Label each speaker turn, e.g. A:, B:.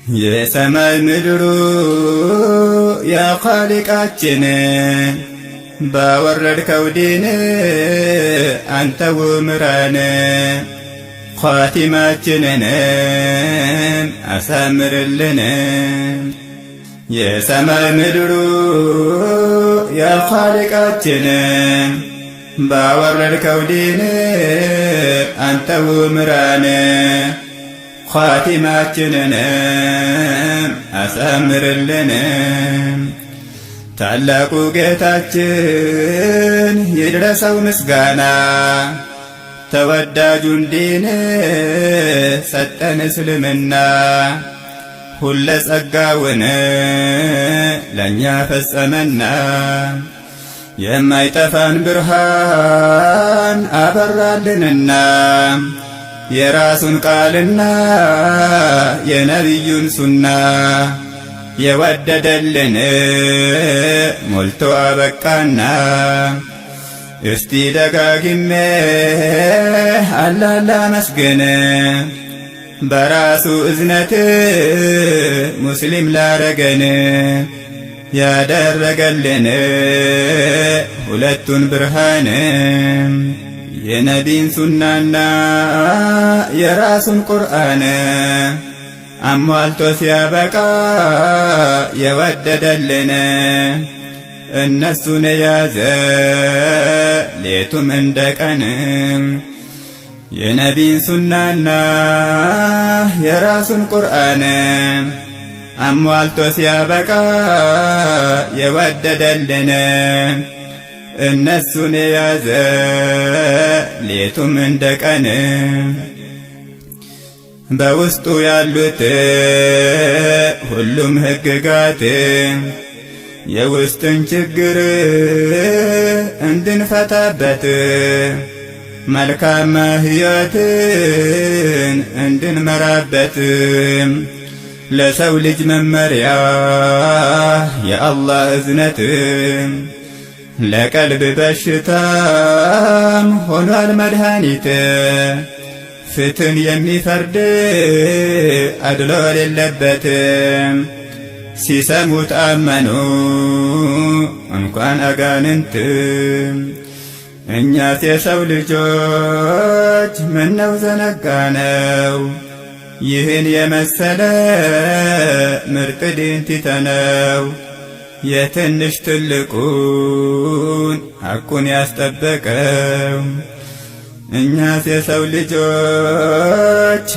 A: የሰማይ ምድሩ የኻሊቃችን ባወረድከው ዲን አንተው ምራን ኻቲማችንን አሳምርልን። የሰማይ ምድሩ የኻሊቃችን ባወረድከው ዲን አንተው ምራን ኻቲማችንን አሳምርልን። ታላቁ ጌታችን ይድረሰው ምስጋና ተወዳጁን ዲን ሰጠን እስልምና ሁለ ጸጋውን ለእኛ ፈጸመና የማይጠፋን ብርሃን አበራልንና የራሱን ቃልና የነቢዩን ሱና የወደደልን ሞልቶ አበቃና እስቲ ደጋግሜ አላህ ላመስግን በራሱ እዝነት ሙስሊም ላረገን ያደረገልን ሁለቱን ብርሃን የነቢን ሱናና የራሱን ቁርአን አሟልቶ ሲያበቃ የወደደልን እነሱን የያዘ ሌቱም እንደ ቀን የነቢን ሱናና የራሱን ቁርአን አሟልቶ ሲያበቃ የወደደልን እነሱን የያዘ ሌቱም እንደ ቀን በውስጡ ያሉት ሁሉም ሕግጋት የውስጥን ችግር እንድንፈታበት መልካም ሕይወትን እንድንመራበት ለሰው ልጅ መመሪያ የአላህ እዝነት ለቀልብ በሽታም ሆኗል መድኃኒት ፍትን የሚፈርድ አድሎ የሌለበት ሲሰሙት አመኑ እንኳን አጋንንት። እኛስ የሰው ልጆች ምነው ዘነጋነው ይህን የመሰለ ምርጥ ዲን ትተነው የትንሽ ትልቁን ሐቁን ያስጠበቀው እኛስ የሰው ልጆች